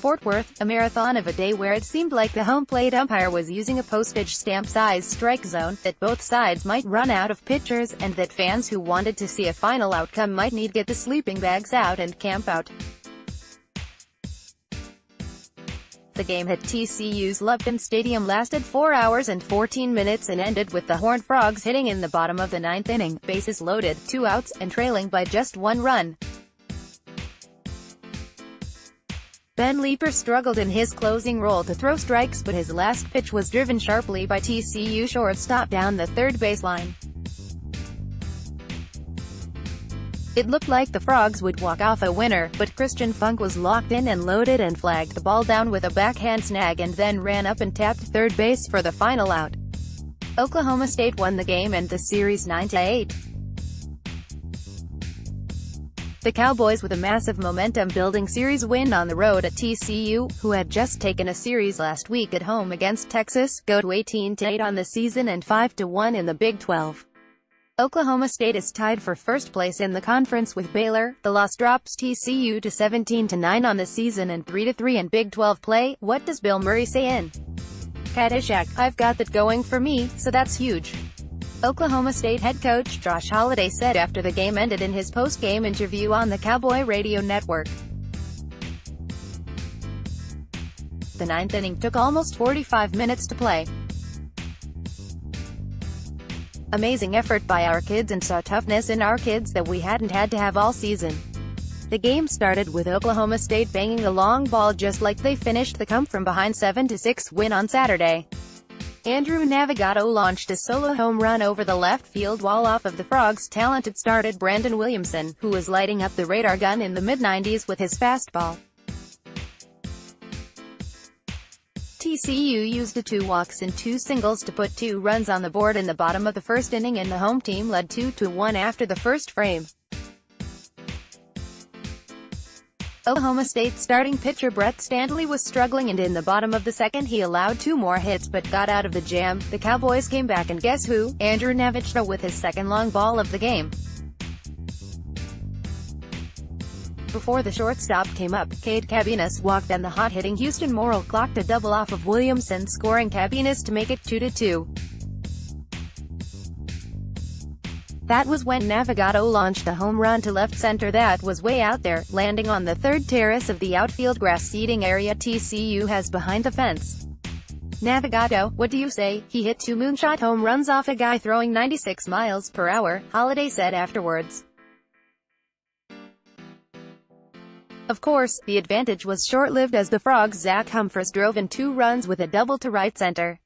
Fort Worth, a marathon of a day where it seemed like the home plate umpire was using a postage stamp-sized strike zone, that both sides might run out of pitchers, and that fans who wanted to see a final outcome might need get the sleeping bags out and camp out. The game at TCU's Lupton Stadium lasted 4 hours and 14 minutes and ended with the Horned Frogs hitting in the bottom of the ninth inning, bases loaded, 2 outs, and trailing by just 1 run. Leeper struggled in his closing role to throw strikes, but his last pitch was driven sharply by TCU shortstop down the third baseline. It looked like the Frogs would walk off a winner, but Christian Funk was locked in and loaded and flagged the ball down with a backhand snag and then ran up and tapped third base for the final out. Oklahoma State won the game and the series 9-8. The Cowboys, with a massive momentum-building series win on the road at TCU, who had just taken a series last week at home against Texas, go to 18-8 on the season and 5-1 in the Big 12. Oklahoma State is tied for first place in the conference with Baylor. The loss drops TCU to 17-9 on the season and 3-3 in Big 12 play. What does Bill Murray say in Caddyshack? "I've got that going for me, so that's huge." Oklahoma State head coach Josh Holliday said after the game ended in his post-game interview on the Cowboy Radio Network. The ninth inning took almost 45 minutes to play. Amazing effort by our kids, and saw toughness in our kids that we hadn't had to have all season. The game started with Oklahoma State banging the long ball just like they finished the come-from-behind 7-6 win on Saturday. Andrew Navigado launched a solo home run over the left field wall off of the Frogs' talented starter Brandon Williamson, who was lighting up the radar gun in the mid-90s with his fastball. TCU used 2 walks and 2 singles to put 2 runs on the board in the bottom of the first inning, and the home team led 2-1 after the first frame. Oklahoma State starting pitcher Brett Standley was struggling, and in the bottom of the second he allowed 2 more hits but got out of the jam. The Cowboys came back, and guess who? Andrew Navigado with his second long ball of the game. Before the shortstop came up, Cade Cabinas walked, and the hot-hitting Houston Morrill clocked a double off of Williamson, scoring Cabinas to make it 2-2. That was when Navigado launched a home run to left center that was way out there, landing on the third terrace of the outfield grass seating area TCU has behind the fence. Navigado, what do you say? He hit 2 moonshot home runs off a guy throwing 96 miles per hour, Holliday said afterwards. Of course, the advantage was short-lived as the Frogs' Zach Humphreys drove in 2 runs with a double to right center.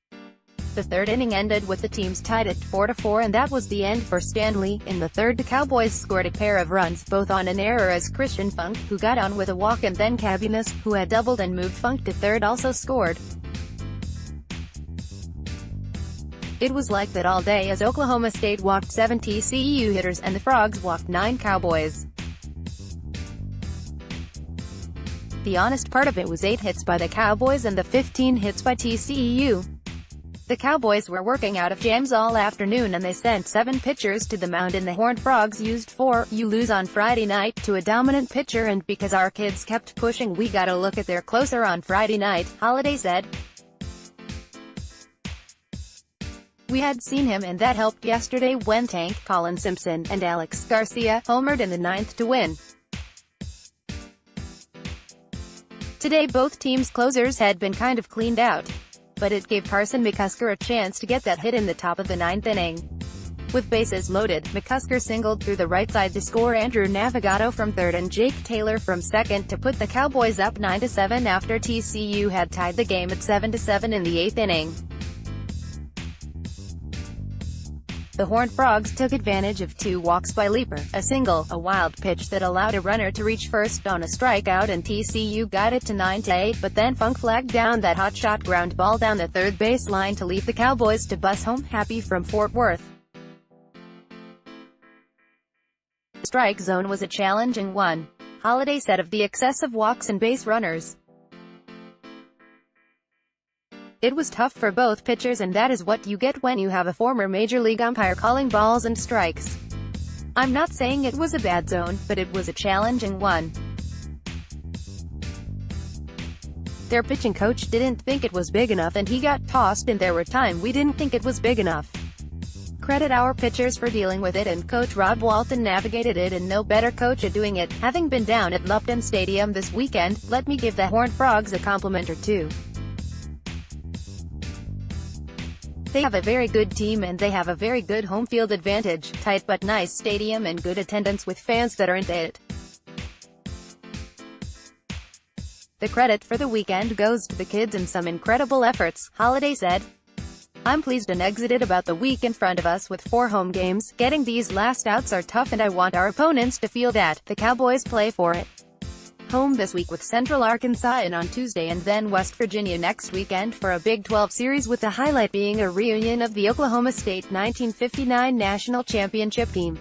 The third inning ended with the teams tied at 4-4, and that was the end for Standley. In the third, the Cowboys scored a pair of runs, both on an error, as Christian Funk, who got on with a walk, and then Cabinas, who had doubled and moved Funk to third, also scored. It was like that all day as Oklahoma State walked 7 TCU hitters and the Frogs walked 9 Cowboys. The honest part of it was 8 hits by the Cowboys and the 15 hits by TCU. The Cowboys were working out of jams all afternoon, and they sent 7 pitchers to the mound, and the Horned Frogs used 4. You lose on Friday night to a dominant pitcher, and because our kids kept pushing, we gotta look at their closer on Friday night, Holliday said. We had seen him, and that helped yesterday when Tank, Colin Simpson, and Alex Garcia homered in the 9th to win. Today both teams' closers had been kind of cleaned out, but it gave Carson McCusker a chance to get that hit in the top of the 9th inning. With bases loaded, McCusker singled through the right side to score Andrew Navigado from third and Jake Taylor from second to put the Cowboys up 9-7 after TCU had tied the game at 7-7 in the 8th inning. The Horned Frogs took advantage of 2 walks by Leeper, a single, a wild pitch that allowed a runner to reach first on a strikeout, and TCU got it to 9-8, but then Funk flagged down that hot-shot ground ball down the third baseline to leave the Cowboys to bus home happy from Fort Worth. The strike zone was a challenging one, Holliday said of the excessive walks and base runners. It was tough for both pitchers, and that is what you get when you have a former Major League umpire calling balls and strikes. I'm not saying it was a bad zone, but it was a challenging one. Their pitching coach didn't think it was big enough and he got tossed, and there were times we didn't think it was big enough. Credit our pitchers for dealing with it, and Coach Rob Walton navigated it, and no better coach at doing it. Having been down at Lupton Stadium this weekend, let me give the Horned Frogs a compliment or two. They have a very good team and they have a very good home field advantage, tight but nice stadium and good attendance with fans that aren't it. The credit for the weekend goes to the kids and some incredible efforts, Holiday said. I'm pleased and excited about the week in front of us with 4 home games. Getting these last outs are tough and I want our opponents to feel that. The Cowboys play for it. Home this week with Central Arkansas and on Tuesday, and then West Virginia next weekend for a Big 12 series, with the highlight being a reunion of the Oklahoma State 1959 national championship team.